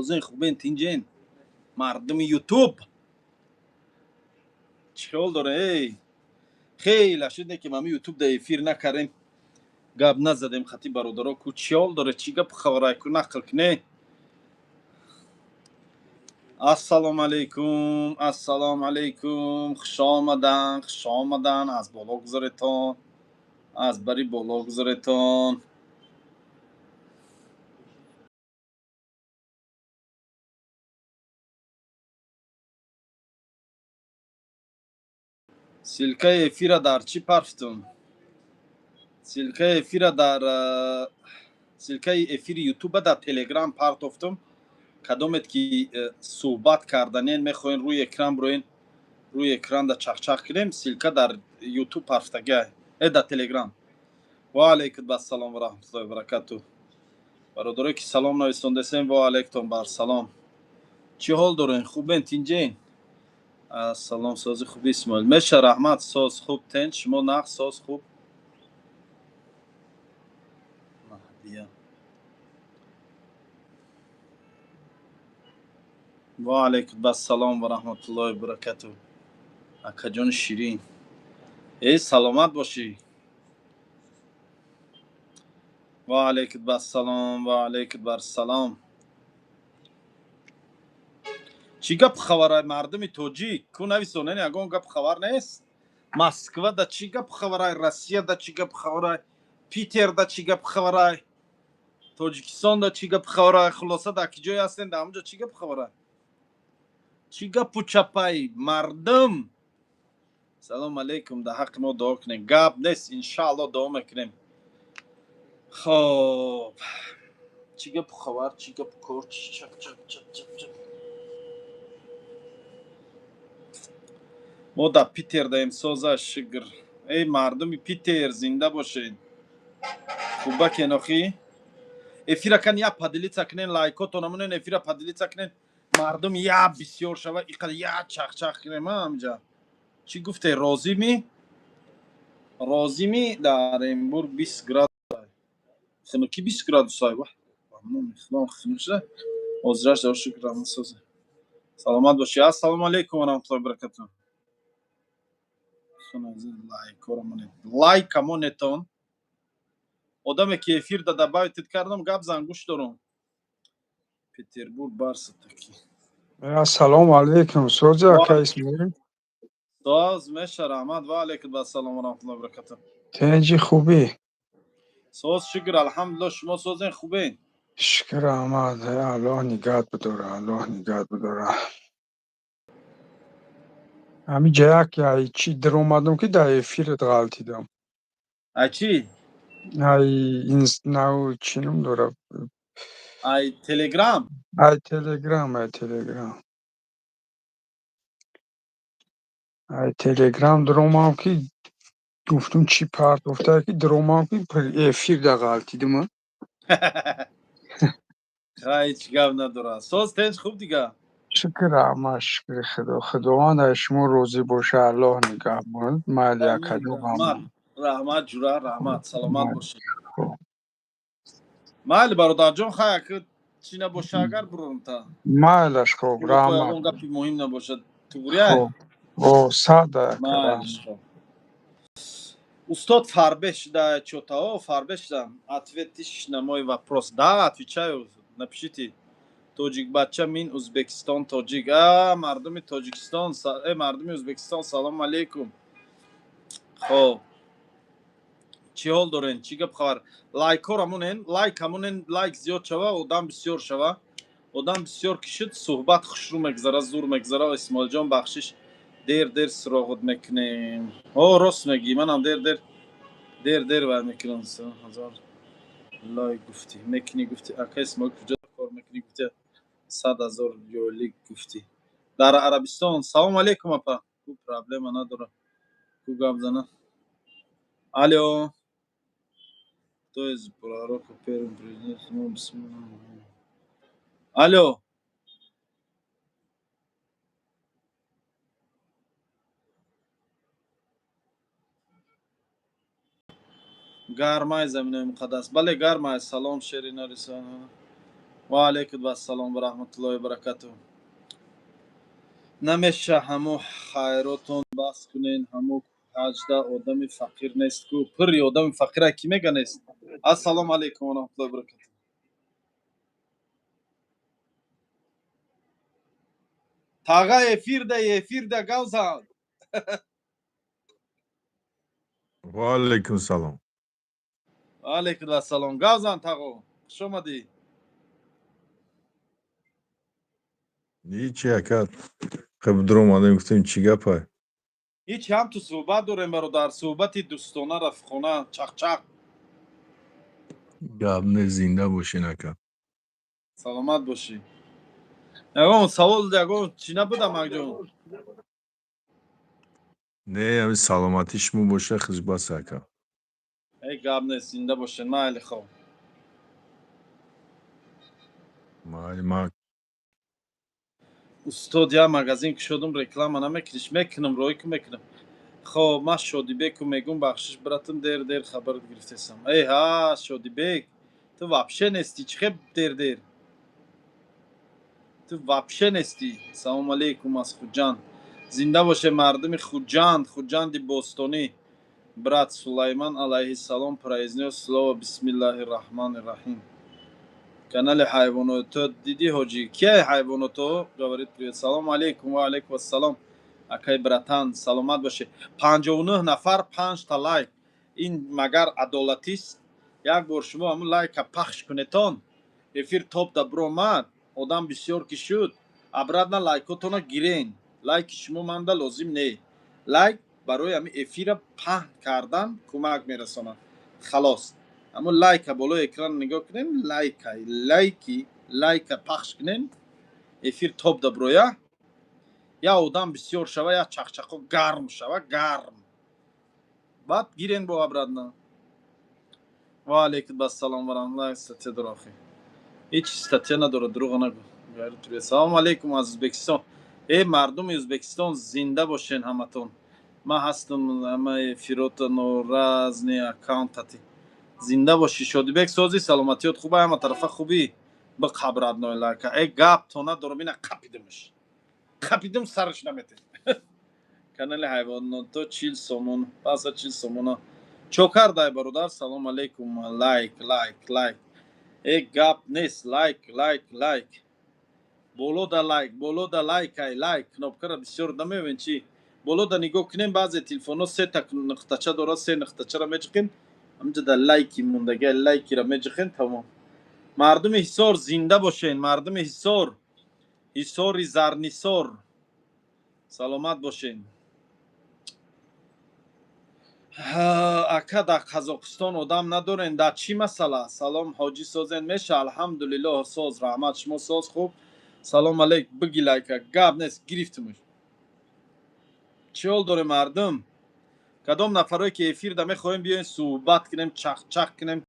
زين خوبين تنجين مردم یوتیوب چیکار داره ای خیلی شده که ما یوتیوب در افیر نکردیم گپ نزدیم خطی برادرها کو چیال داره چی گپ خبرای کو نقل کنه السلام علیکم خوش آمدن از بالا گذارتان از بری بالا گذارتان سلکه افیر در چی پرفتون سلکه افیر در سلکه افیر یوتیوب در تلگرام پرتفتم کدومت که صحبت کردنین میخواین روی اکران بروین روی اکران دا چخ کنیم سلکه در یوتیوب پرفتگه در تلگرام و علیکم السلام و رحمت الله و برکاته برادرای که سلام نویسنده سین و علیکم بر سلام چی حال دارین خوبین تینجین سلام ساز خوب اسماعیل میشه رحمت ساز خوب تن شما نخ ساز خوب مهدیه و علیکم السلام و رحمت الله و برکاته اکا جان شیرین ای سلامت باشی و علیکم السلام و علیکم السلام چی گپ خبره مردم توجیک کو نویسونن یگان گپ خبر نیست مسکو دا چی گپ خبره روسیه دا چی گپ خبره پیتر دا چی گپ خبره توجیکستان دا چی گپ خبره خلاصه دا کی جای هستن دا همونجا چی گپ خبره چی گپ و چپای مردم سلام علیکم دا حق ما دعا کنیم گپ نیست انشاءالله دعا میکنیم خب چی گپ خبر چی گپ کور چپ ما دا پیتر دا امسازه شگر ای مردم پیتر زنده باشین خوبه کناخی افیره کن یا پدیلیت کنین لایکاتون همونین افیره پدیلیت کنین مردم یا بسیار شوه ایقدر یا چخ کنین ما همجا چی گفته رازی می در امبور 20 گراد خنوکی 20 گراد سای وح ممنون خلان خنوشه آزراش دار شکر رحمت سازه سلامت باشی السلام علیکم و رحمت الله و برکاته لایک همونتون آدم که افیر دا دبایتت کردم گب زنگوش دارم پتربورگ بارس تکی السلام علیکم سوزا و که اسمی ساز میشه رحمت و علیکم السلام و رحمت الله و برکاته تنجی خوبی ساز شکر الحمدلله شما سازین خوبین شکر احمد الله نگات بداره الله نگات بداره همین جایی که چی در اومدم که در افیرت غلطی دم چی ای اینست ناو چی نم داره ای تلگرام ای تلگرام در اومدم که گفتم چی پرت افتاد که در اومدم که پر افیر در غلطی دم هیچ گپ نداره ساز تنج خوب دیگه شکر احمد شکر خداوند شما روزی باشه الله نگاه مند مال یک آمین کدو رحمت جورا رحمت سلامت مال باشی مال برادر جان خواهی که چی نباشه اگر برون تا مالش خوب اگه تو رحمت یگان گپی مهم نباشد تو بریای خب او ساده مالش کرام خوب استاد фарбеш да чотао фарбеш да ответишь на мой вопрос да отвечаю напишите тоҷикбача мин ӯзбекистон тоҷик мардуми тоҷикистон мардуми ӯзбекистон салому алейкум хоб чӣ ҳол дорен чӣ гап хабар лайкҳоро ҳамонен лайк ҳамонен лайк зиёд шава одам бисёр шава одам бисёр кишид суҳбат хушрӯ мегзара зур мегзара исмоилҷон бахшиш дер суроғат мекунем рост мегӣ манам дер вай мекунам ҳазор лайк гуфтӣ мекунӣ гуфтӣ ака исмоил куҷо кор мекунӣ гуфтӣ 100,000 ёлик гуфтӣ дар арабистон салому алейкум апа ку проблема надора ку гап зана алё кто из пророков первым произнес алё гармай заминаи муқаддас бале гармай салом шери нарисон و علیکم السلام و رحمت الله و برکاته. نمیشه همو خیراتون بس کنین، همو هجده آدم فقیر نیست کو پری آدم فقیر کی میگه نیست. السلام علیکم و رحمت الله و برکاته. تاغا افیر ده گوزان. وعلیکم السلام. و علیکم السلام گوزان تاغو خوش اومدی. هیچ یکت خب درم آدم گفتیم چی گپه. هیچ هم تو صحبت داریم برادر، صحبت دوستانه رفیقانه چق چق. گپ نه زنده باشی نکن. سلامت باشی. اگه سوال دیگه چی نبوده مگجون؟ نه همین سلامتیش مو باشه خیلی بس کن. ای گاب نیست زنده باشین مایل خواه. ما استاد یا مغازین که شدم رکلام نمیکنیش میکنم روی که میکنم. خب ما شادی بکو میگم بخشش براتم دیر خبر گرفتم. ای ها شادی بک تو واپشه نیستی چه دیر تو واپشه نیستی. سلام علیکم از خودجان. زنده باشه مردم خودجان دی بوستونی. برات سلیمان علیه السلام پرایزنیو سلو بسم الله الرحمن الرحیم. کانال حیوانات دیدی حاجی کیه حیواناتو говорит привет. سلام علیکم و علیکم السلام. اکای براتان سلامت باشه. 59 نفر 5 تا لایک. این مگر عدالتی است؟ یک بار شما همون لایک پخش کنیتون افیر توپ دا برومد آدم بسیار کی شد ابرادنا لایکاتونو گیرین. لایک شما منده لازم نه. لایک برای همین افیر پهن کردن کمک میرسونه. خلاص اما لایک بالا اکران نگاه کنین لایک پخش کنین افیر توپ دا برویا یا آدم بسیار شوه یا چخچخو گرم شوه گرم بعد گیرین با ابرادنا. و علیکم السلام و رحمت الله استاتیا در آخی هیچ استاتیا نداره دروغ نگو. سلام علیکم از ازبکستان. ای مردم ازبکستان زنده باشین همتون. ما هستم همه فیروت نورازنی اکاونتاتی زنده باشی. شادی بک سازی سلامتیات خوبه همه طرفه خوبی به قبرت نویلکه ای گپ تو نداره بینه قپیدم سرش نمیته. کانال حیوانات تو 40 سومون پس 40 سومونا چوکر دای برادر. سلام علیکم لایک ای گپ نیست لایک боло да лайкай лайк кнопкара бисёр намебин чӣ боло да нигоҳ кунем баъзе телефонҳо се та нуқтача дорад се нуқтачаро меҷиқин ҳамҷа да лайки мондагия лайкиро меҷиқин тамом. мардуми ҳисор зинда бошен. мардуми ҳисори зарнисор саломат бошен. ака дар қазоқистон одам надорен дар чӣ масъала? салом ҳоҷӣ созен меша? алҳамдулиллоҳ соз раҳмат шумо соз хуб. салом алейк биги лайка гап нест гирифтимш. чӣ ҳол дорем мардум? кадом нафарое ки эфирда мехоҳем биёем суҳбат кунем чахчах кунем.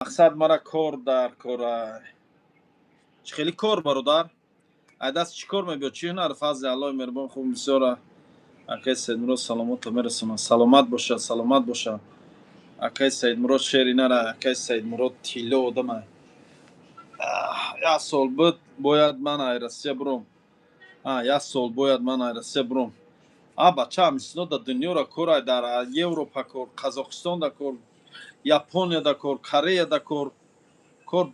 мақсад мара кор дар кора. чӣ хеле кор бародар? айдаст чӣ кор мебиёд? чӣ ҳунар? фазли аллои меҳрубон хуб бисёра акаи саидмурод саломотро мерасонад. саломат боша акаи саидмурод шери нара. акаи саидмурод тилло одама. як сол буд бояд ман айросия буром. як сол бояд ман айросия буром. бачаам иснод дунёро кора дар европа кор қазоқистон да кор япония да кор корея да кор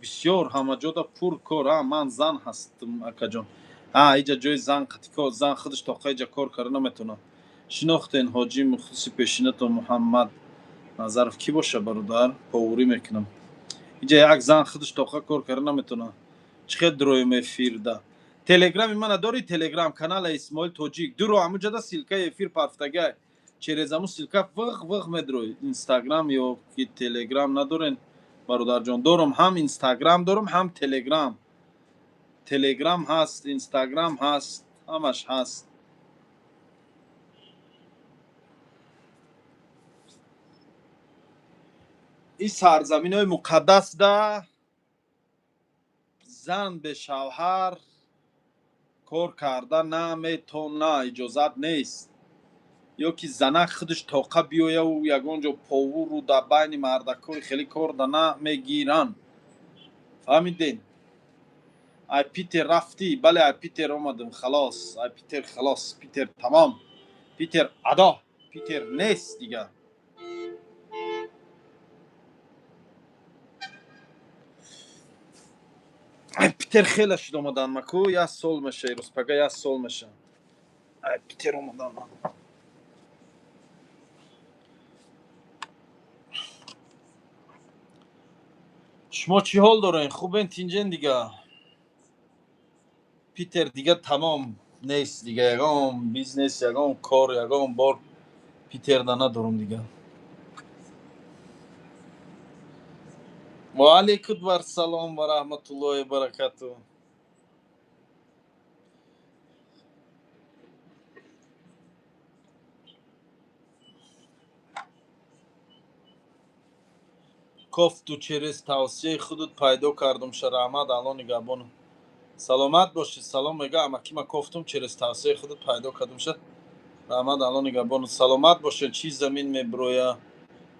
бисёр ҳама ҷода пур кор. ман зан ҳастам акаҷон. иҷа ҷои зан қатикор зан худаш тоқа иҷа кор кара наметавонад. шинохтен ҳоҷи мухлиси пешинатон муҳаммад назаров кӣ боша бародар? повурӣ мекунам. иҷа як зан худаш тоқа кор кара наметавонад. чӣ хел дуроем эфирда? телеграми мана дори телеграм канала исмоил тоҷик дуро ҳамуҷада силкаи эфир парфтагай через ҳамун силка вғ медурои инстаграм ё ки телеграм надорен бародарҷон? дорам ҳам инстаграм дорам ҳам телеграм. телеграм ҳаст инстаграм ҳаст ҳамаш ҳаст. ин сарзаминҳои муқаддас да زن به شوهر کار کردن نمیتونه، اجازت نیست. یا که زنک خودش طاقه بیایه و یگانجا پاور رو در بین مردکای خیلی کار در نمیگیرن. فهمیدین؟ ای پیتر رفتی؟ بله ای پیتر آمدم، خلاص ای پیتر، خلاص پیتر تمام، پیتر ادا، پیتر نیست دیگه. ای پیتر خیلی شد آمدن مکو، یک سال میشه روز پگه، یک سال میشه ای پیتر آمدن. شما چی حال دارین؟ خوبین تینجین دیگه؟ پیتر دیگه تمام نیست دیگه، یگان بیزنس یگان کار یگان بار پیتر دا ندارم دیگه. و علیکم بر سلام و رحمت الله و برکاته. کاف تو چرس توصیه خودت پیدا کردم شرمت الان گبانو. سلامت باشی. سلام میگه اما کی ما گفتم چرس توصیه خودت پیدا کردم شه رحمت الان گبانو. سلامت باشه. چی زمین میبرویه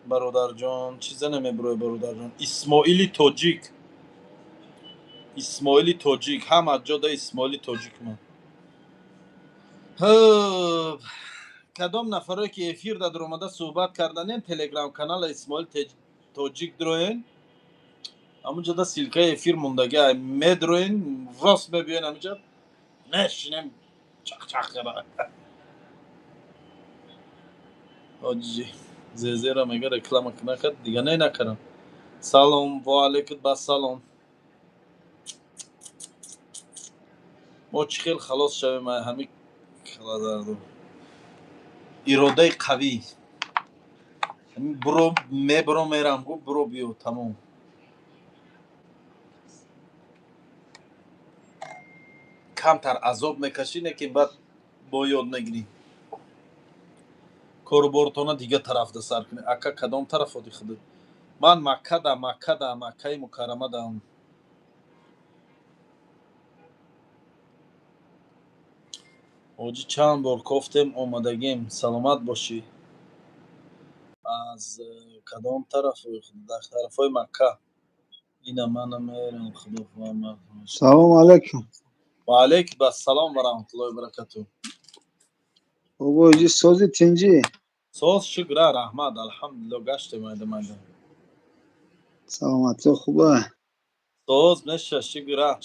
برادر جان؟ چیز نمیبرویه برادر جان. اسماعیلی تاجیک، اسماعیلی تاجیک، هم از جاده اسماعیلی تاجیک من. خب کدام نفرایی که افیر در اومده صحبت کردن تلگرام کانال اسماعیل تاجیک دروین همونجا دا سیلکه افیر موندگی مدروین راست ببین همونجا نشینم چخ چخ کرده آجی زیزه را میگه رکلام کنه کرد دیگه نه نکرم. سلام و علیکم با سلام. ما چی خیل خلاص شویم همین خلا دردم اراده قوی همین برو میبرو میرم گو برو بیو تمام. کمتر عذاب میکشینه که بعد با یاد نگیری کارو بارتونه دیگه طرف ده سر کنی. اکا کدام طرف آدی خود من مکه مکرمه دام. آجی چند بار گفتم آمدگیم. سلامت باشی. از کدام طرف خود در طرف های مکه اینا من میرم خدا فهمت. سلام علیکم. و علیک السلام و رحمت الله و برکاته. بابا یه سازی تنجی. سوز شکر رحمت الحمدلله گشت مایده سلامتی خوبه. سوز نشه شکر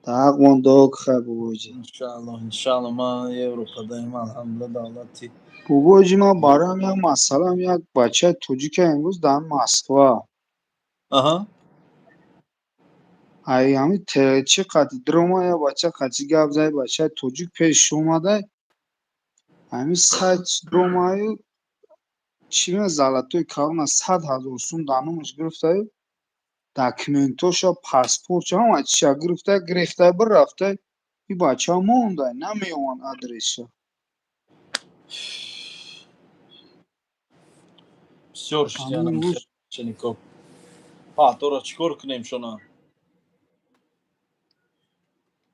تقوان داغ خیر باباجی. انشالله ما اروپا دایم الحمدلله دولتی. باباجی ما برام یک مسئله یک بچه توجیک امروز در مسکو آها ای همین چی قطع دراما یا بچه قطعی گفت زای بچه توجیک پیش اومده همین سایت درامایی چی نه زلطوی کارون از 100,000 سوم دانمش گرفته داکیومنتوش و پاسپورت همه چی گرفته بر رفته این بچه ها مونده نمیوان آدرسش. بسیار همین شتیانم خیلی امروز شنیکو تو را چیکار کنیم شونا.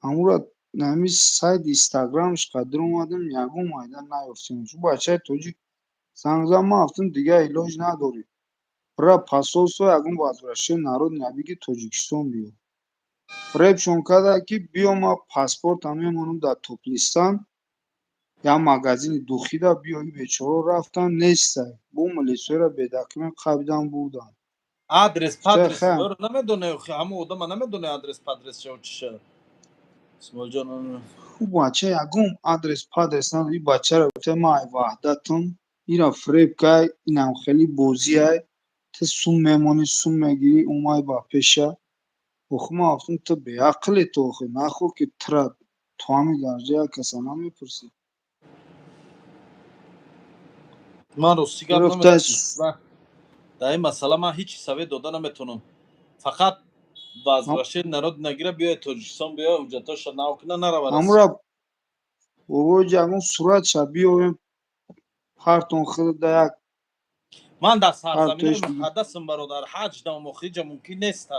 امورا نمی سایت اینستاگرامش قدر اومدم یگو مایدن نیافتیم چون بچه توجی زنگزن ما هفتون دیگه ایلاج نداری را پاسوس و یگون وزرشی نارود نبیگی توجیکستان بیو ریب شون کده که بیو ما پاسپورت همه منم در توپ لیستان یا مگزین دوخیده بیو ای بیچارو رفتن نیسته بو ملیسوی را به دکمه قبیدن بودن آدرس چه پادرس خیلی رو نمیدونه همه آدم نمیدونه آدرس پادرس چه و چیشه. اسمال جان خوب بچه یگون آدرس پادرس نداری بچه را بوده ما ای وحدتون ایرا فریب که اینم خیلی بوزیه تو سوم میمونی سوم میگیری اومای با پیشه بخما افتون تو به عقل تو خی نخو که ترد تو همی درجه کسا نمیپرسی من راستی گپ گرفته نمیتونم در این مسئله من هیچ سوی داده نمیتونم. فقط وزراشی نرود نگیره بیای تاجیکستان بیای حجتاش نو کنه نره برسی. همرا بابا جگون صورت شبیه پرتون خود در یک من در سرزمین های پرتوش بگی مقدسم برادر حج دام و خیجه ممکن نیست.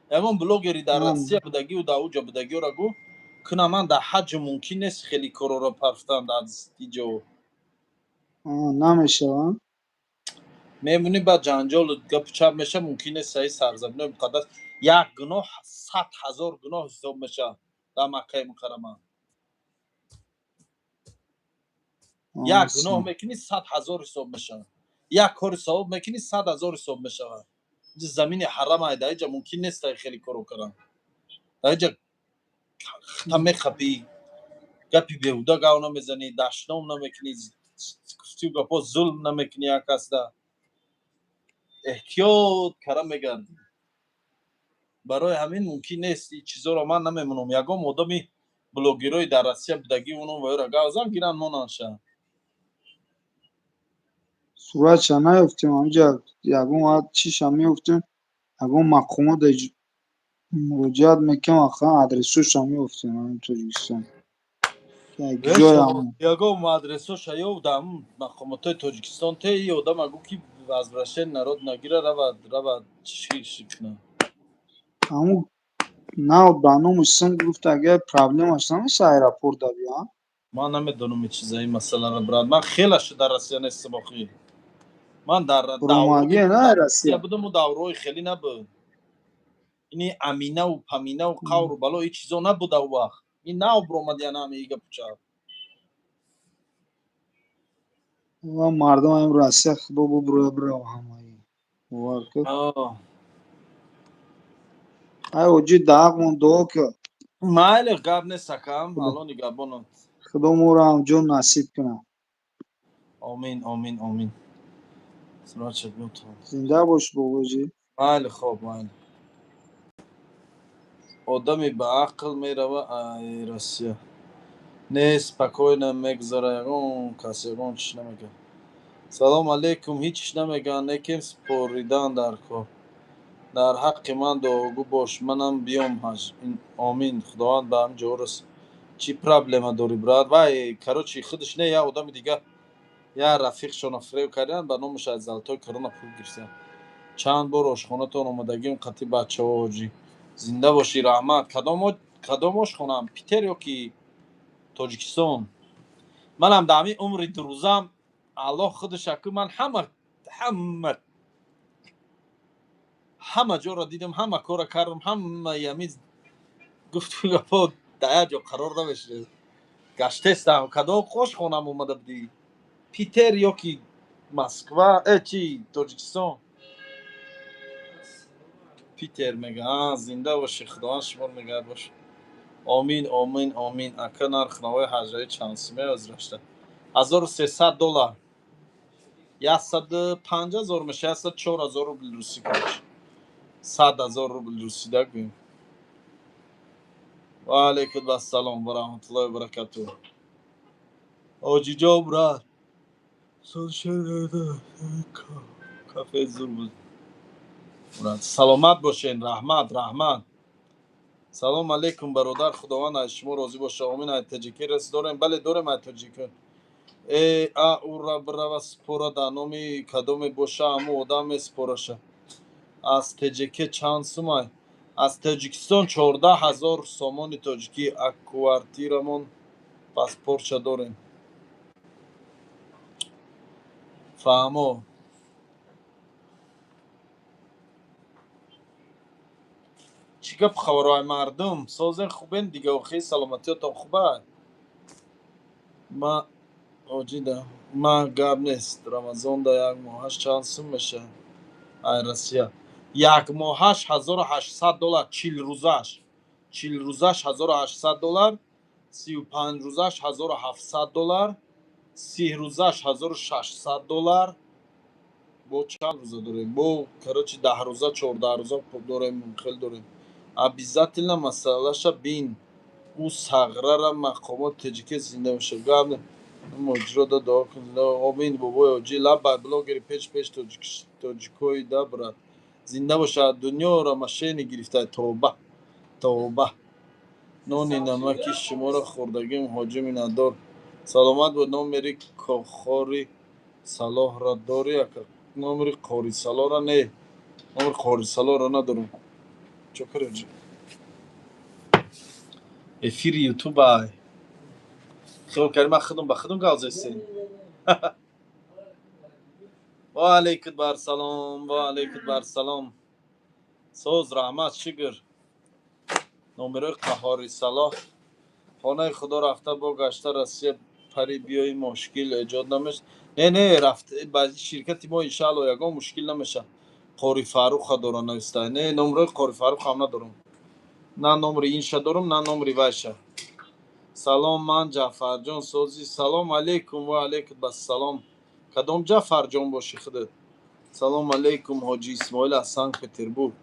ягон блогери дар Ам, Россия будагию дар уҷа будагиёро гӯ куна ман дар ҳаҷ мумкин нест хеле короро парфтанд аз иҷо намешаванд. мемонӣ ба ҷанҷолу гапу чап меша мумкин нест саи сарзаминои муқаддас як гуноҳ 100 000 гуноҳ ҳисоб мешавад дар Маккаи Мукаррама. як гуноҳ мекунӣ 100 000 ҳисоб мешавад. як кори савоб мекунӣ 100 000 ҳисоб мешавад. Инҷа замини ҳарам ай дар инҷа мумкин нест ай хеле коро кардан. Дар инҷа хита мехапӣ, гапи беҳуда гав намезанӣ, даштном намекунӣ, гуфтию гапҳо зулм намекунӣ як касда. эҳтиёт кара мегардӣ. барои ҳамин мумкин нест ин чизоро ман намемонам. Ягон одами блогерои дар Россия будагӣ онон ваёра гавзан гиранд монанша. Суратша наёфтем ҳамҷа ягон вақт чиша меёфтем ягон мақомот муроҷиат мекардем вақта адресоша меёфтем ҳамин Тоҷикистон. Як ҷоям ягон адресоша ёфтам мақомотои Тоҷикистон те и одам агӯ ки возвращение народ нагира равад чӣ кунад. ҳамун нав ба номи сим гуфт агар проблемаш намеша аэропорт биям. Ман намедонам ин чиза ин масъаларо брат. Ман хелаша дар Россия нестам охи. Ман дар Ромагия на Россия. будам у давраҳои хеле набуд. ини аминаву паминаву қавру бало ин чизо набуда у вақт. ин нав биромад яна ҳамин гапу чап. ва мардум ҳам Россия худо бубуроя бирав ҳамаи. Бовар куд. Ай оҷи дағмон дуо ка Майле гап нест акам. Алони гапонот. худо моро ҳамҷон насиб кунад. Амин амин амин. Сурача бутон. Зинда бош бобоҷи. Майле хоб майле. одами баақл мерава ай Россия. Не спокойно мегзара ягон кас ягон чиш намегӯяд. Салом алейкум ҳеҷ чиш намегӯянд некем споридан дар кор. дар ҳаққи ман дуогӯ бош манам биём ҳаҷ. Амин худованд ба ҳам ҷо расонад. Чӣ проблема дорӣ брат? Вай короче худаш не як одами дига як рафиқшона фрев карданд ба номаш аз золотой корона пул гирифтанд. чанд бор ошхонатон омадагим қатъи бачаҳо ҳоҷӣ. зинда бошӣ раҳмат. кадом ошхонам? Питер ё ки Тоҷикистон? манам дар ҳамин умри дурӯзам Аллоҳ худаш аку ман ҳама ҷоро дидам, ҳама кора кардам, ҳамаи ҳамин гуфту гапҳо дар як ҷо қарор намешавад. гаштестам кадом ошхонам омада будӣ? Питер ё ки Москва чӣ Тоҷикистон? Питер мега. Зинда бошӣ худованд шуморо негаҳ бошад. Амин амин амин. Ака нарх-навои ҳаҷраи чанд сумаи озрашта? $1300. 150 000 меша. 104 000 рубл русӣ короче. 100 000 рубл русида гӯем. Ва алейкум ассалом ва раҳматуллоҳи ва баракатуҳ. Оҷиҷон брат. кафе зур буд. саломат бошен. раҳмат раҳмат. салом алейкум бародар. худованд аз шумо розӣ бошад. амин. ай таҷики рас дорем? Бале дорем ай таҷикон. ура брава спора дар номи кадоме боша ҳамун одам меспораша. аз таҷике чанд сум ай? аз Тоҷикистон 14 000 сомони тоҷикӣ. квартирамон паспортша дорем. фаҳмо. чӣ гап хабаро ай мардум? созен хубен дига охи саломатиётон хуб ай? ма оҷида ма гап нест. рамазонда як моҳаш чанд сум мешавад? ай Россия. як моҳаш $1800. 40 рӯзаш. 40 рӯзаш $1800. 35 рӯзаш $1700. 30 рӯзаш $1600. бо чанд рӯза дорем? бо короче 10 рӯза 14 рӯза дорем. хел дорем. обязательно масъалаша бин. ӯ сағрара мақомот таҷике зинда бошад. гап не моҷро да дуо кун. амин бобои оҷи лаббай блогери пеш тоҷикои да брат. зинда бошад. дунёро машини гирифтад. тоба тоба. нони намаки шуморо хӯрдагим ҳоҷи миннатдор. саломат бод. номери Қори Салоҳро дорӣ ака? номери Қори Салоҳро не. номери Қори Салоҳро надорам. چکر افیر یوتیوب های خیلی کریم خودم با خودم گازشیم و علیکم بر سلام و علیکم بر سلام سوز رحمت شگر نمره قهاری صلاح خانه خدا رفته با گشته رسیه پری بیای مشکل ایجاد نمیشه نه رفته بعضی شرکتی ما انشالله یگان مشکل نمیشه قاری فاروق دارن نوسته نه نمره قاری فاروق هم ندارم نه نمره اینشا دارم نه نمره وایشه سلام من جعفر جان سوزی سلام علیکم و علیکم السلام کدام جعفر جان باشی خودت سلام علیکم حاجی اسماعیل از سنت پترزبورگ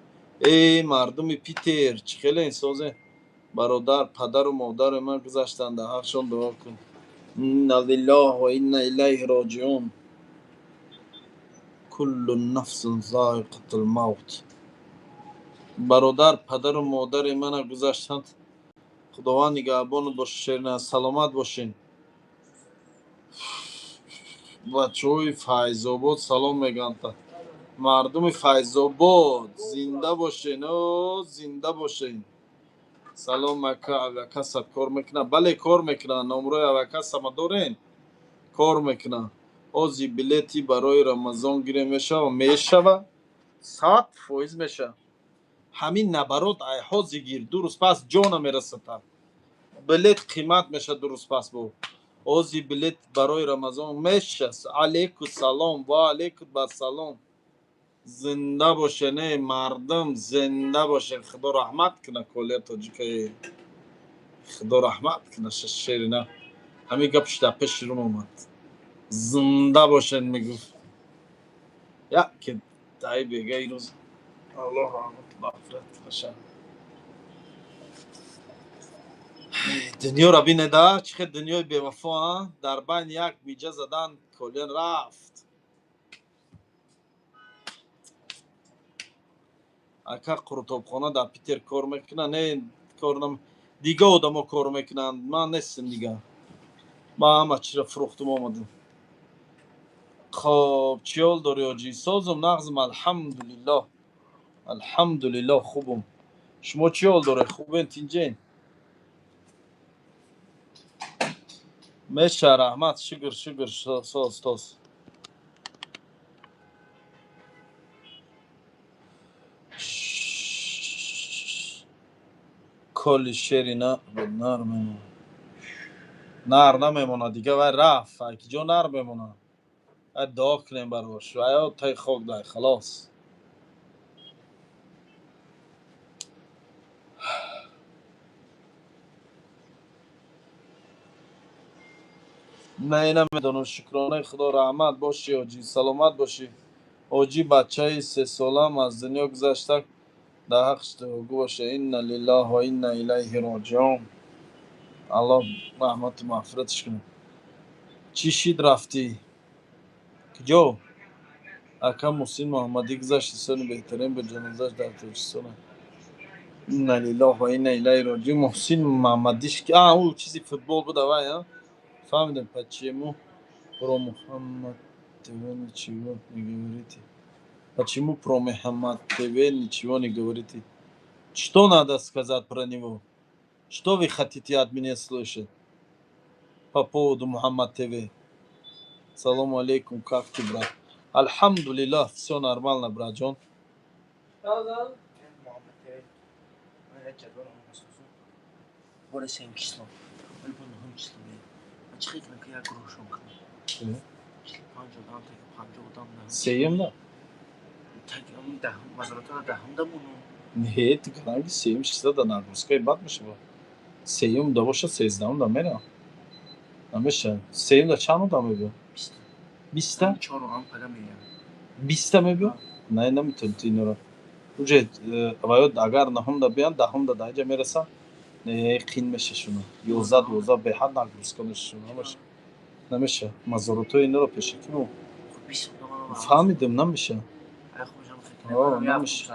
ای مردم پیتر چه خیلی این سوزه برادر پدر و مادر من گذاشتند در حقشان دعا کن انا لله و انا الیه راجعون کل نفس ذائقة الموت برادر پدر و مادر من گذاشتند خداوند نگهبان باشین سلامت باشین بچه‌های فیض آباد سلام میگن تا مردم فیض آباد زنده باشین او زنده باشین سلام مکه اوکاس کار میکنه بله کار میکنه نمره اوکاس ما دارین کار میکنه اوزی بلیتی برای رمضان گیره میشه و میشوه 100% میشه همین نبرات ایحازی گیر درست پس جانا میرسه تا بلیت قیمت میشه درست پس بو اوزی بلیت برای رمضان میشه علیکم سلام و علیکم السلام زنده باشین مردم زنده باشین خدا رحمت کنه کلی تاجیکای خدا رحمت کنه شیر نه همین گپش در پیش رو اومد زنده باشین میگفت یا که دایی بگه این روز الله رحمت مغفرت باشه دنیا را بینه ده چقدر دنیای بیوفا ها در بین یک میجه زدن کلین رفت اکا قرطابخانه در پیتر کار میکنه نه کار نم دیگه آدم ها کار میکنن من نیستم دیگه ما همه چی را فروختم آمدیم خب چیال داری آجی سازم نغزم الحمدلله الحمدلله خوبم شما چیال داره خوبین تینجین میشه رحمت شگر ساز تاز کلی شیری نه نر میمونه نر نمیمونه دیگه وای رفت اکی جا نر میمونه ای دعا کنیم براش و یا تای خوک دای خلاص نه نمیدونم شکرانه خدا رحمت باشی آجی سلامت باشی آجی بچه 3 سالم از دنیا گذشته در حقش دروگو باشه این لله و این الیه راجعون الله رحمت و مغفرتش کنه چی شید رفتی کجا اکا محسن محمدی گذشت سن بهترین به جنازش در تاجیکستان این لله و این الیه راجعون محسن محمدیش که او چیزی فوتبال بود وای ها فهمیدم почему про Мухаммад ТВ ничего не говорите почему про Мухаммад ТВ ничего не говорите что надо сказать про него что вы хотите от меня слышать по поводу Мухаммад ТВ салам алейкум как ты брат альхамдулилlah все нормально братжон Bora sem kişiler. Öyle bunu kişiler. Açık ekran kıyak kuruşum kılı. Pancadan tek pancadan da. سیم نه Tek ama da mazrata da هم da bunu. نه تو کنم که سیم چیزا دا نگوسکای بد میشه با سیم دا باشه 13 دا میره نمیشه سیم دا چند دا میبین 20 تا 4 an para mı ya? 20 تا میبین نه نمیتونی اینا رو اوجه باید اگر نهم دا بیان دهم دا دایجا میرسه نه قین میشه شونو 11 12 به حد نگوس کنه شونو نمیشه مزاراتو اینا رو پیش کنم 20 zaman var. فهمیدم نمیشه Ay hocam آه نمیشه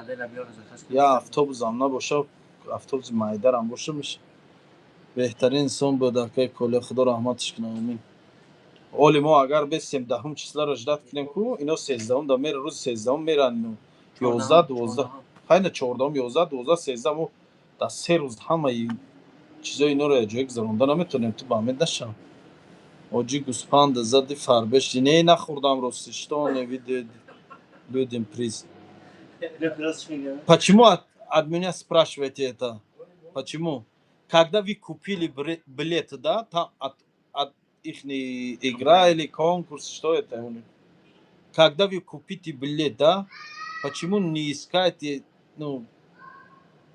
یا افتوبوس هم نباشه افتوبوس مایدر هم باشه میشه بهترین انسان بود که کل خدا رحمتش کنه آمین اولی ما اگر بسیم دهم چیزلا رو جدت کنیم کو اینا 13 دا میره روز 13 میرن 11 12 хайна 14 11 12 13 мо дар 3 рӯз ҳамаи чизои инҳоро ҷоя гузаронда наметавонем. Ту ба ҳамед наша ҳоҷи гӯспанда зади фарбеш не нахӯрдам рости что не видит людям приз. Почему от меня спрашиваете это? Почему? Когда вы купили билет, да, там от ихней игра или конкурс, что это? Когда вы купите билет, да, почему не искаете, ну,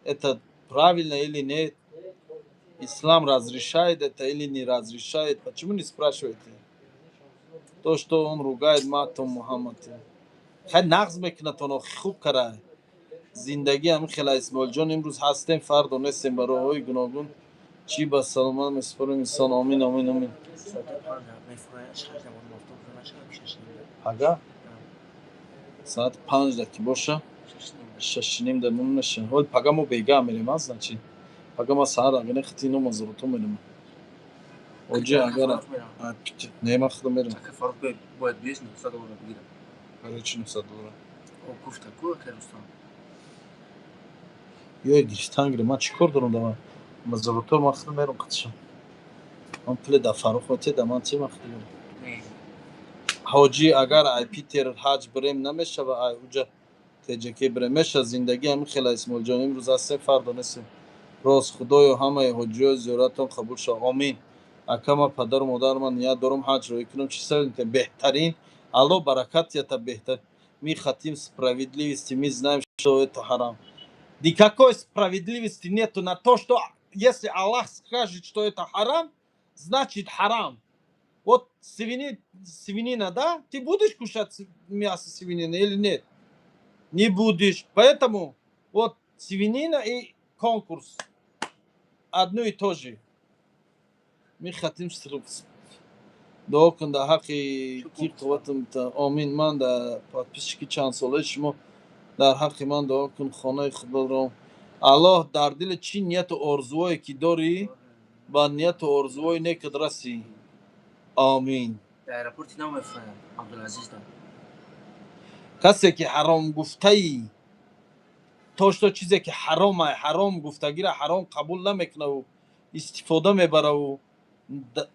это правильно или нет? Ислам разрешает это или не разрешает? Почему не спрашиваете? То, что он ругает матом Мухаммада. خیلی نقض میکنه تو خوب کرده زندگی همین خیلی اسماعیل جان امروز هستیم فردا نیستیم برای های گوناگون چی با سلامت مسپرم انسان آمین آمین آمین اگه ساعت 5 دقیقه باشه 6 نیم دمون نشه ولی پگه ما بیگاه میریم از نچی پگه ما سهر اگه نخطی نو مزارتو میریم اوجه اگر نیمه خدا میریم فرق باید بیست $900 بگیرم برای چی $900 گفته گوه که رستم یا گیرستان گیرم من چی کار دارم دارم مزارتو مخدم میرم قدشم من پلی در فروخاتی در من چی مخدم حاجی اگر ای پیتر حج بریم نمیشه و ای اوجه تجکی بریم میشه زندگی همین خیلی اسماعیل جان امروز هستیم فردا نیستیم راست خدایا همه حجیای زیارتون قبول شد آمین اکم پدر و مادر من نیت دارم حج رو کنم چی سوید بهترین الله برکت یا تا بهتر ми хотим справедливости мы знаем что это харам никакой справедливости нету на то что если Аллах скажет что это харам значит харам. Вот свинина, да? Ты будешь кушать мясо свинины или нет? Не будешь. Поэтому вот свинина и конкурс одно и то же. Мы хотим дуо кун дар ҳаққи ки қувватам амин ман дар подписчики чанд солаи шумо дар ҳаққи ман дуо кун хонаи худоро аллоҳ дар дили чӣ нияту орзуое ки дорӣ ба нияту орзуои некад расӣ. آمین. در ایرپورت نمیفرستم عبدالعزیز داد کسی که حرام گفته ای تو چیزی که حرامه حرام گفتگی را حرام قبول نمیکنه و استفاده میبره و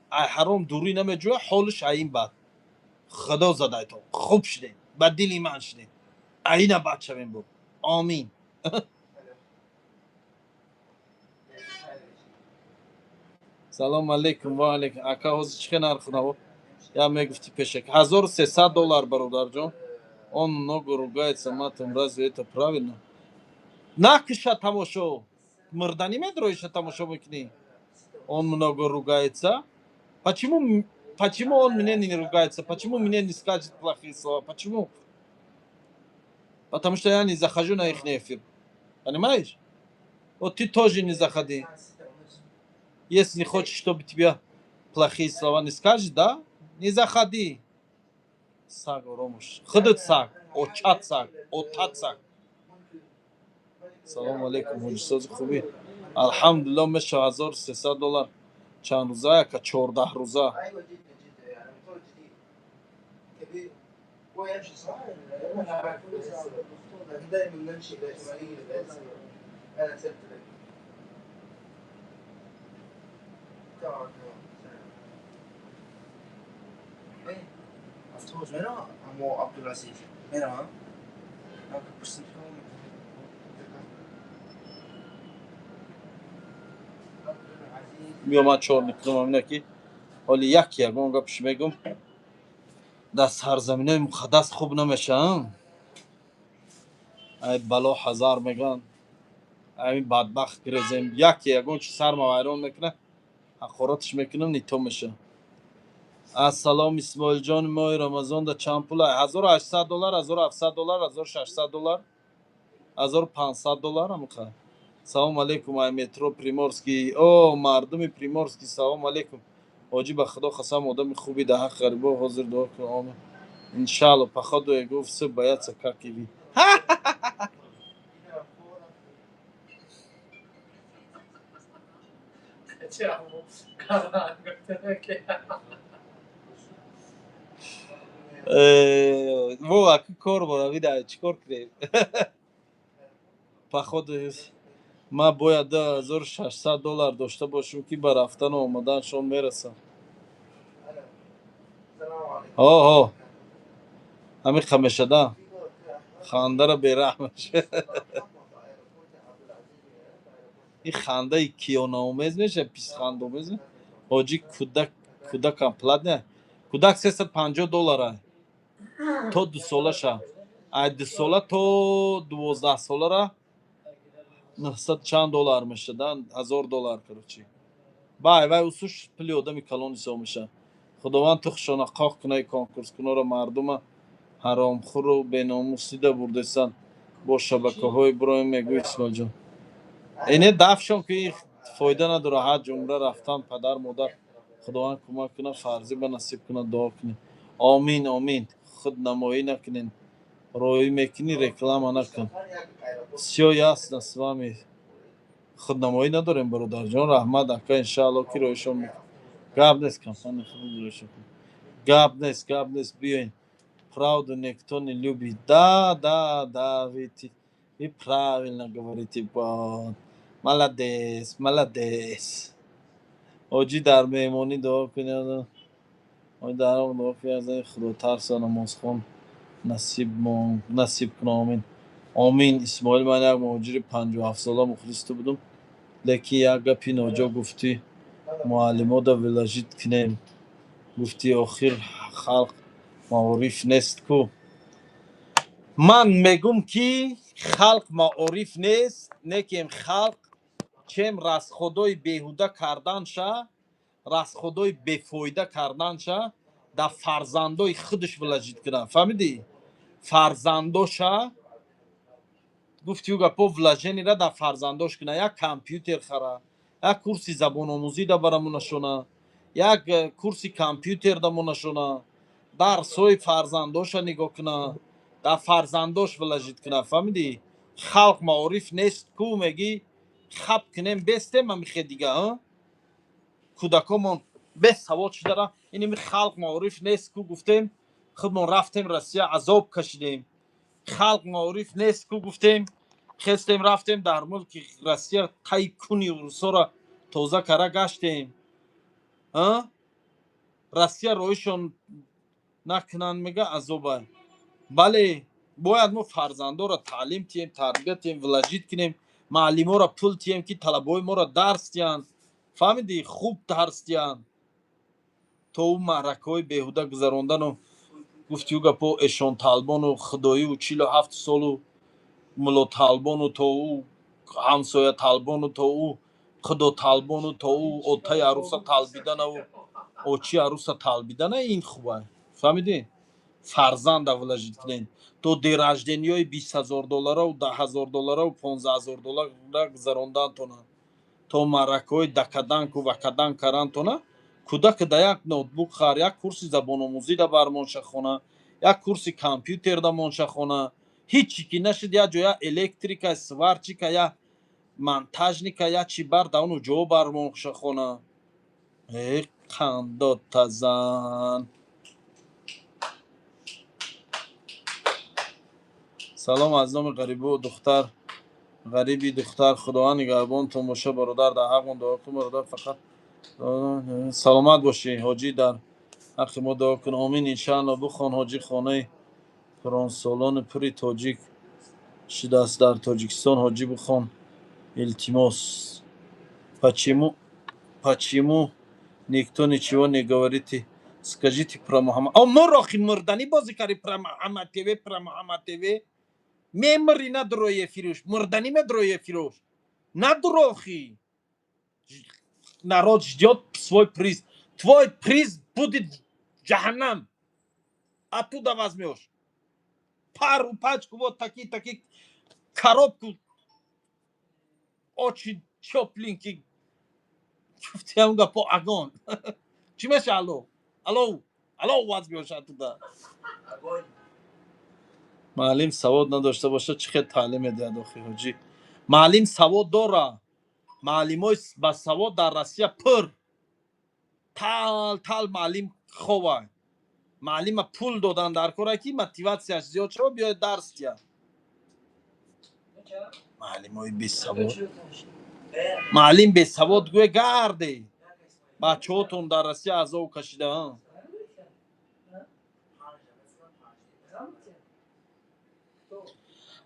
حرام دوری نمیجوه حالش این بد خدا زده تو خوب شده به دل من شده اینه بد شویم بود. آمین. سلام علیکم و علیکم اکا حوزی چخی نرخونه بود یا میگفتی پیشک $1300 برادر جان он много ругается матом разве это правильно накиша тамошо мурдани медроиша тамошо мекни он много ругается почему он мне не ругается почему мне не скажет плохие слова почему потому что я не захожу на их эфир понимаешь вот ты тоже не заходи если не хочешь чтобы тебя плохие слова не скажет да не заходи саг оромуш худут саг очат саг отат саг. سلام علیکم حجساز خوبی الحمدلله میشه $1300 چند روزه که 14 روزه افسوس میرم اما عبدالعزیز میرم میامد چهار میکنم همینه که حالی یک یگان گپش میگم در سرزمین مقدس خوب نمیشه ای بلا هزار میگن همین بدبخت گرزیم یک یگان چی سر ما ویران میکنه حقارتش میکنم نیتو میشه. السلام اسماعیل جان ماه رمضان در چند پول $1800 $1700 $1600 $1500 هم خواهد. سلام علیکم ای مترو پریمورسکی او مردم پریمورسکی سلام علیکم حاجی به خدا قسم آدم خوبی در حق غریبا حاضر دعا کنم آمین انشالله په خدای گفت سه باید سکاکی بی वो आके कौर बोला विदा चिकोर करे походу ما باید $1600 داشته باشم که به رفتن و آمدنشان میرسم. آه همین خمشده خنده را بیرحمش. این خنده کیانومیز میشه پیس خندومیز حاجی کودک کمپلت نه کودک $350 تا 2 ساله شه ای 2 ساله تا 12 ساله را 900 چند دلار میشه دن $1000 короче вай усуш пули одами калон ҳисоб меша. худованд тухшона қоқ кунай конкурс кунора мардума ҳаромхӯру беномусида бурдесан бо шабакаҳои броим мегӯ исмоилҷон ине дафшон ки фоида надора ҳаҷ умра рафтан падар модар худованд кӯмак куна фарзӣ ба насиб куна дуо кунем омин омин худ намоӣ накунен роӣ мекунӣ реклама накун всё ясно с вами худнамоӣ надорем бародарҷон раҳмат ака иншаалло ки роишон гап нест компания худ роишон гап нест биёин правду никто не любит да вы правильно говорите вот молодец ҳоҷӣ дар меҳмонӣ дуо кунед ҳоҷи дар дуо кунед худотарса намозхон насиб кун омин омин исмоил ман як муҳоҷири 57 сола мухлисту будум лекин як гапи ноҷо гуфтӣ муаллимота вилажит кунем гуфтӣ охир халқ маориф нест ку ман мегум ки халқ маориф нест некем халқ чем расходои беҳуда карданша расходои бефоида карданша да фарзандои худаш вилажит кунад фаҳмидӣ фарзандоша гуфти ӯ гапо влажениро да фарзандош куна як компютер хара як курси забономӯзӣ да бараму нашона як курси компютер даму нашона дарсҳои фарзандоша нигоҳ куна да фарзандош вилажит куна фаҳмидӣ халқ маориф нест ку мегӣ хаб кунем бестем амихе дига кӯдакомон бесавод шудара иними халқ маориф нест ку гуфтем худмон рафтем россия азоб кашидем халқ маориф нест ку гуфтем хестем рафтем дар мулки россия таи куни русора тоза кара гаштем россия роишон накунанд мега азоба бале бояд мо фарзандора таълим тием тарбия тием вилажит кунем маълимора пул тием ки талабаҳои моро дарс диҳанд фаҳмидӣ хуб дарс диҳанд то ӯ маъракаҳои беҳуда гузарондану гуфти ӯ гапо эшонталбону худоиву 47 солу муллоталбону то ӯ ҳамсояталбону то ӯ худоталбону то ӯ отаи аруса талбиданаву очи аруса талбидана ин хуба фаҳмидӣ фарзанда вилажит кунен то дераждениҳои $20,000 $10,000 $15,000 гузарондантона то маъракаҳои дакаданку вакадан карантона кӯдака да як ноутбук хар як курси забономӯзӣ да бармонша хона як курси компютер да монша хона ҳичи ки нашуд як ҷо я электрика сварчика я монтажника я чи бар да ону ҷо бармонша хона қандотазан салом аз номи ғарибу духтар ғариби духтар худованд нигаҳбонтон боша бародар дар ҳақмон дуо кун бародар фақат саломат бошӣ ҳоҷӣ дар ҳаққи мо дуо кун омин иншаалло бухон ҳоҷӣ хонаи пиронсолони пури тоҷик шудааст дар тоҷикистон ҳоҷӣ бухон илтимос почему никто ничего не говорите скажите про Муҳаммад морохи мурданӣ бозӣ карди про Муҳаммад ТВ мемри надуро ефируш мурданӣ медуро ефируш надурохи народ ждет свой приз твой приз будет ҷаҳаннам оттуда возьмешь пару пачку вот такие коробку очень тёпленький гуфтиам гапо агон чӣ меша алло возьмешь оттуда маълим савод надошта боша чӣ хел таълим медиҳад охи ҳоҷӣ маълим савод дора маълимои басавод дар Россия пур тал маълим хова маълима пул додан дар кора ки мотиватсияш зиёд шава биёяд дарс диҳад معلمای بی سواد، معلم بی سواد گوی گرده بچه‌هاتون در روسیه عذاب کشیده ها.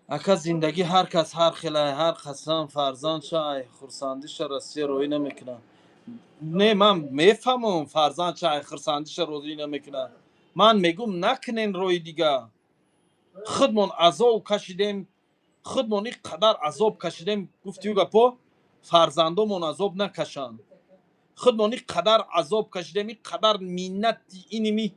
اکا زندگی هر کس هر خلای هر قسم فرزند شای خورسندیش روسیه روی نمیکنه. نه من میفهمم فرزند شای خورسندیش روی نمیکنه. من میگم نکنین روی دیگه. خودمون عذاب کشیدیم، خودمون این قدر عذاب کشیدیم گفتیو گپا فرزندامون عذاب نکشن. خودمون این قدر عذاب کشیدیم، این قدر مینت اینمی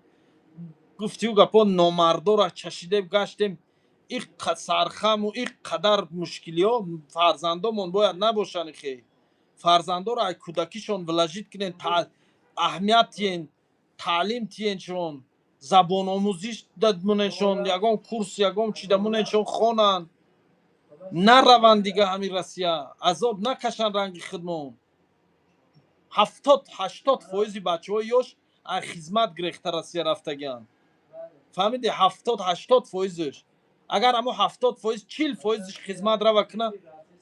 گفتیو گپا نامردو را چشیده گشتیم. این سرخم و این قدر مشکلی ها فرزندامون باید نباشن. خیلی فرزندا را از کودکیشون ولجید کنین، اهمیت تین، تعلیم تینشون، زبان آموزیش دادمونشون، یگان کورس یگان چی دمونشون خونن، نروند دیگه همین روسیه عذاب نکشن رنگ خودمون. 70-80% بچه های یوش از خدمت گرفته روسیه رفتگان. فهمیدی 70-80%. اگر اما 70% 40%ش خدمت را بکنه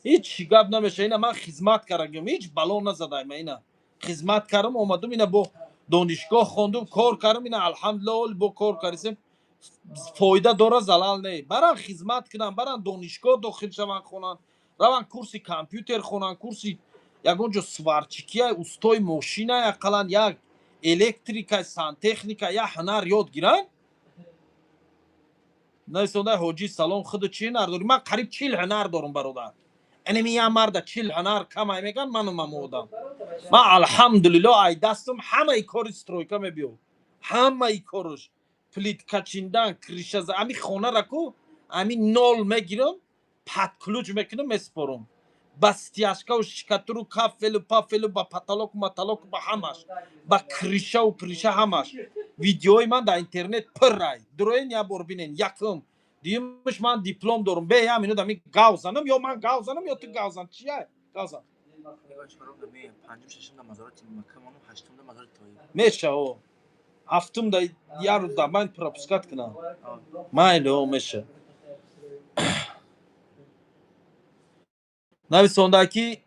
هیچ گپ نمیشه. اینا من خدمت کردم هیچ بلا نزدم. اینا خدمت کردم اومدم اینا با دانشگاه خوندم کار کردم. اینا الحمدلله با کار کردم فایده داره زلال نه. برن خدمت کنن، برن دانشگاه داخل شون خونن، روان کورسی کامپیوتر خونن، کورسی یگونجا سوارچیکی استای ماشین اقلا یک الکتریک سانتکنیک یا هنر یاد گیرن. نایسونده حاجی سلام خود چی هنر داری؟ من قریب 40 هنر دارم برادر. اینمی یه مرد 40 هنر کمای میگن منو ممودم. من الحمدلله ای دستم همه ای کار استرویکا میبیو، همه ای کارش پلیت کچیندن کریشه امی خونه رکو امی نول میگیرم پت کلوچ میکنم مسپرم بستیاشکا و شکتر و کافل و پافل و با پتالوک و متالوک با همش با کریشه و پریشه همش ویدیوی من در اینترنت پر رای دروین یا بربینین یکم دیمش من دیپلم دارم به همینو دمی گاوزنم یا من گاوزنم یا تو گاوزن چیه گاوزن نگاه چهارم دمی پنجم ششم در مزارات مکه مانو هشتم در مزارات طایف. میشه او هفتم دا یارو دا من پروپسکات کنم مایلو میشه. نویسندگی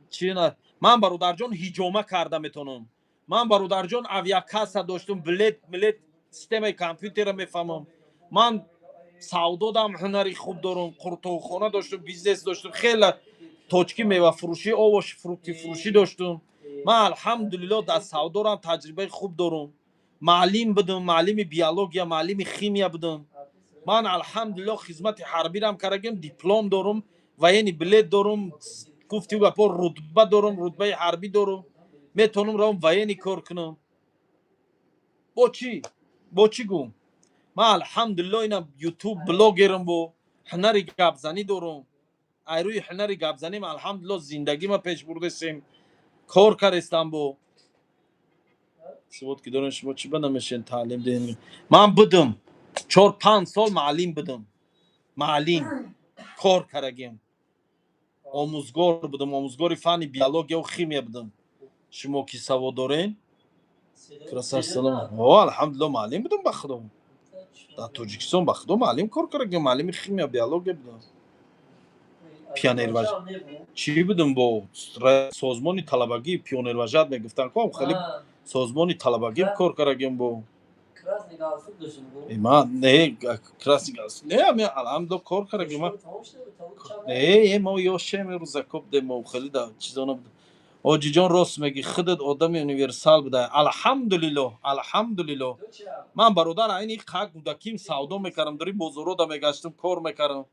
چی نه من برادر جان هیجومه کردم میتونم. من برادر جان اویاکاسا داشتم بلیت سیستم کامپیوتر میفهمم. من سودا دام هنری خوب دارم، قرطوخانه داشتم، بیزنس داشتم، خیلی توچکی میوه فروشی آواش فروکتی فروشی داشتم. من الحمدلله در سودا هم تجربه خوب دارم. معلم بودم، معلم بیولوژی، معلم شیمی بودم. من الحمدلله خدمت حربی رم کردم، دیپلم دارم و یعنی بلیت دارم. گفتی گپا رتبه دارم، رتبه حربی دارم، میتونم روم و یعنی کار کنم. با چی گم من الحمدلله اینا یوتیوب بلاگرم بو هنری گپزنی دارم. ایروی هنری گپزنی من الحمدلله زندگی ما پیش برده سیم کار کردم بو شد که دارن شما چی بنامشین تعلیم دهیم. من بودم 4-5 سال معلم بودم، معلم کار کردم، آموزگار بودم، آموزگار فن بیولوژی و شیمی بودم. شما کی سواد دارین؟ کراسر سلام. الحمدلله معلم بودم بخدم. در تاجیکستان بخدم معلم کار کردم، معلم شیمی بیولوژی بودم. پیانر وجد چی بودم با سازمان طلبگی پیانر وجد میگفتن که خیلی سازمان طلبگی کار کردم با ما نه کراسنی گاز نه می الحمدلله کار کردم. ما نه ما یوشه می روز کوب دم خیلی دا چیزا نبود. آجی جان راست میگی خودت آدم یونیورسال بوده. الحمدلله الحمدلله من برادر اینی خاک بودکیم سودا میکردم داری بازارو دا میگشتم کار میکردم.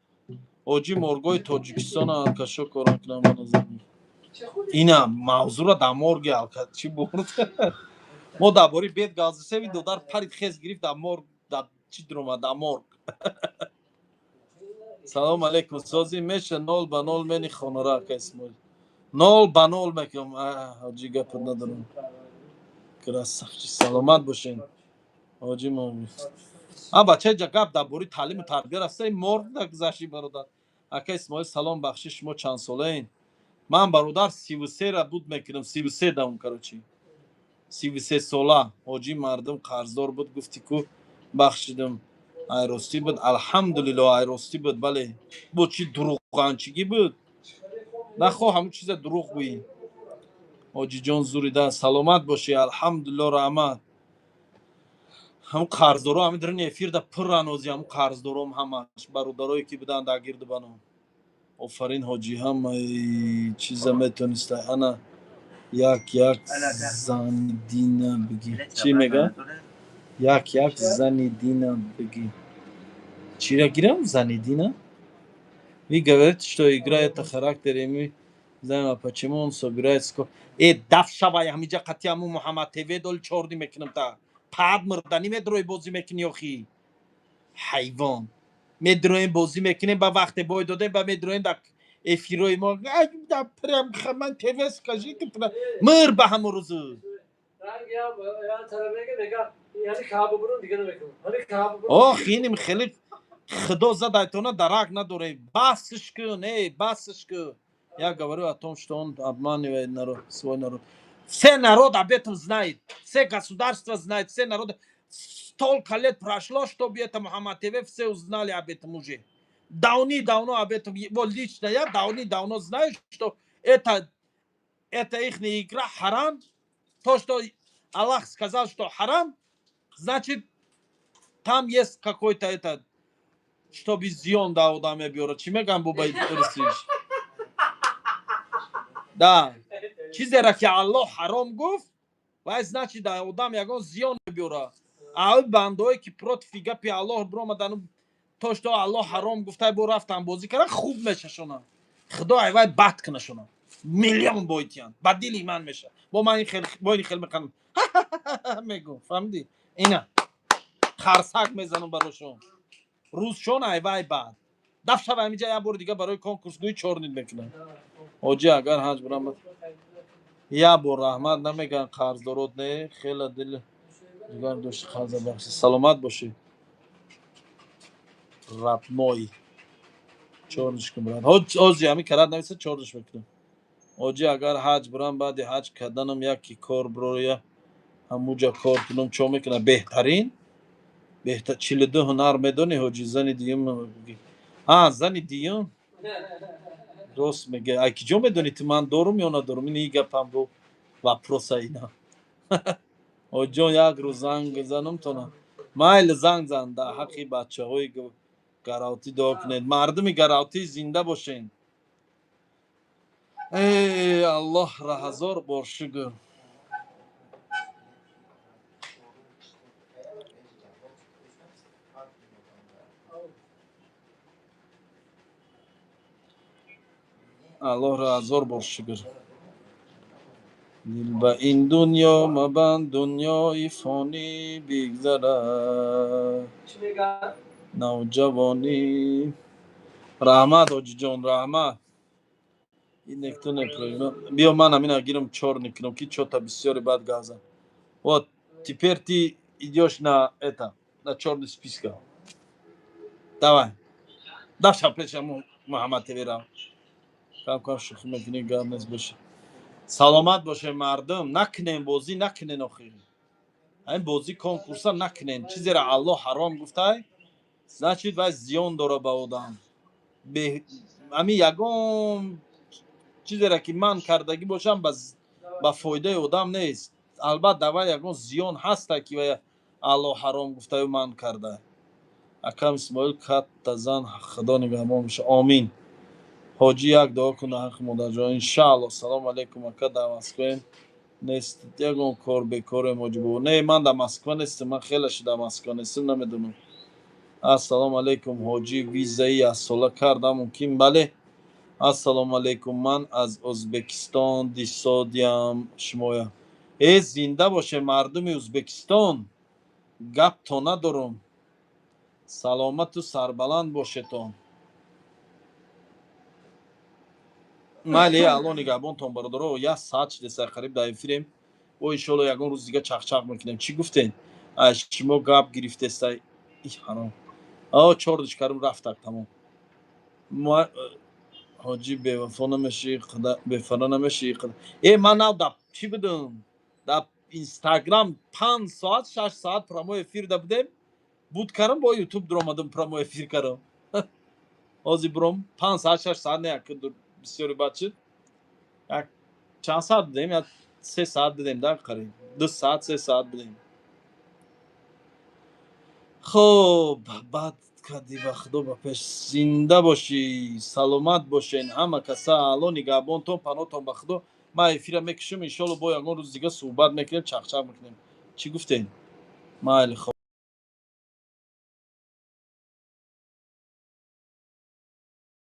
آجی مورگای تاجیکستان الکشو کارم کنم من از اینا موضوع را در مورگ الکش چی برد ما درباره بیت گازسه وی دودار پرید خیز گرفت در مورگ در چی دروم در مورگ. سلام علیکم سازی میشه 0 به 0 منی خانوره که اسمش 0 به 0 میکنم. آجی گپ ندارم کراسخ چی سلامت باشین آجی ما بچه جا گپ درباره تعلیم و تربیت است مورد نگذشتی برادر اکا اسماعیل سلام بخشش شما چند ساله این؟ من برادر 33 را بود میکنم 33 دام کراچی 33 ساله. حاجی مردم قرضدار بود گفتی کو بخشیدم айростӣ буд, алҳамдулилло айростӣ буд. Бале бо чӣ дурӯғанчигӣ буд, нахоҳам чиза дурӯғ гӯӣ. ҳоҷиҷон зурида саломат бошӣ, алҳамдулилло раҳмат. ҳамун қарздоро ҳамин дар ин эфирда пурран ҳози, ҳамун қарздором ҳамаш бародарое ки буданд дар гирду бано. офарин ҳоҷӣ, ҳамаи чиза метонистай. ана як зани дина бигӣ. Чӣ мега? Як зани дина бигӣ. Чира гирам зани дина? Ви говорите, что играет характерами, знаем, а почему он собирается... давшавай, ҳамиҷа қатъи ҳамун Муҳаммад ТВ доли чордӣ мекунам та. Пад мурданӣ медрои бозӣ мекунӣ охӣ. ҳайвон. Медроем бозӣ мекунем, ба вақте бой додем, ба медроем дар эфирои мо. Прям хаман ТВ скажите, мыр ба ҳамун рӯзу. Ох, иним хеле худо задайтона дарак надоре. Басш кун, басш кун. Я говорю о том, что он обманывает народ, свой народ. Все народ об этом знает. Все государства знают, все народы. Столько лет прошло, чтобы это Мухаммад ТВ все узнали об этом уже. Давно об этом. Вот лично я давно знаю, что это их игра харам. То, что Аллах сказал, что харам, значит, там есть какой-то этот, чтобы зиён да одаме биёрад. Чӣ мегӯям бубай дурустиш? Да. Чизеро ки Аллоҳ ҳаром гуфт, вай значит да одам ягон зиён мебиёрад. А бандое ки против гапи Аллоҳ биромадан, то что Аллоҳ ҳаром гуфта, бо рафтан бозӣ кардан, хуб мешашонанд. Худо вай бад кунашонанд. Миллион бойтиянд. Ба дили ман меша. Бо ман бо ин хел меканам. Мегӯ, фаҳмидӣ? Ина харсак мезанам барошон. рӯзшон айвай бад. Дафшава ҳамиҷа як бори дига барои конкурсгӯӣ чорнид мекунам. ҳоҷӣ агар ҳаҷ бирамад я бо раҳмат намегӯям, қарздорот не, хеле дили дигар дошти қарза бахшӣ. Саломат бошӣ. Ратной. Чорниш кун брат. ҳоҷӣ ҳамин карат нависа, чорниш мекунам. ҳоҷӣ агар ҳаҷ бирам, баъди ҳаҷ карданам яки кор бироя ҳамуҷа кор кунам, чо мекунам беҳтарин. 42 ҳунар медонӣ ҳоҷӣ? Зани диюм зани диюм рост мега. Ай ки ҷо медонӣ ту ман дорум ё надорум? Ин гапам бо вопроса ина. ҳоҷиҷон як рӯз занг занам тона. Майли занг зан, дар ҳаққи бачаҳои гаравтӣ дуо кунед. Мардуми гаравтӣ зинда бошен. Аллоҳро ҳазор бор шукр. Аллоҳро ҳазор бор шукр. дил ба ин дунё мабанд, дунёи фонӣ бигзарад. навҷавонӣ. Раҳмат ҳоҷиҷон, раҳмат. И никто не проиграл. Биё ман амина гирам чёрный кнопки, что-то бисёри бад газа. Вот, теперь ты идёшь на это, на чёрный список. Давай. Даша пешаму Муҳаммад ТВ ра. Кам шухӣ мекунӣ, гап нест боша. Саломат боше мардум, накунен бозӣ, накунен охир. Ҳамин бозӣ конкурса накунен. Чизеро Аллоҳ ҳаром гуфтай, значит вай зиён дора ба одам. Ҳамин ягон чизеро ки ман кардагӣ бошам, ба фоидаи одам нест. Албатта вай ягон зиён ҳаста, ки вай Аллоҳ ҳаром гуфтаю ман карда. Акам Исмоил катта зан, худо нигаҳбон боша. Амин. ҳоҷӣ як дуо кун дар ҳаққи модарҷон. Иншааллоҳ. Салому алейкум ака, дар Москваем нест. Ягон кор бекорем ҳоҷӣ бо. Не, ман дар Москва нестам. Ман хеле шуда дар Москва нестам, намедонам. Ассалому алейкум ҳоҷӣ, визаи яссола кардам мумкин? Бале. Ассалому алейкум, ман аз Ӯзбекистон Дисодиям шумоя. Зинда боше мардуми Ӯзбекистон. Гапто надорум. Саломату сарбаланд бошетон. майли алло нигаҳбонтон бародаро. 1 соат шудеса қариб дар эфирем. о иншоалло ягон рӯз дига чақчақ мекунем. Чӣ гуфтен? шумо гап гирифтестай. ҳаром. 4 дишкарим рафтак тамом. ҳоҷӣ бевафо намешӣ, бефара намешӣ. Ман нав да чӣ будам? Да Инстаграм 5 соат 6 соат прямой эфир да будем. буд кардам бо ютуб дуромадам прамо эфир кардам ҳозир буром 5-6 саат не як бисёри бачи як чанд саат будем як 3 саат будем да қариб 2 саат 3 саат будем хоб бад кади ба худо ба пеш зинда бошӣ саломат бошен ҳама каса алло нигаҳбонтон паноҳтон ба худо ман эфира мекушам иншолло бо ягон рӯз дига суҳбат мекунем чахчах мекунем чӣ гуфтем майли хоб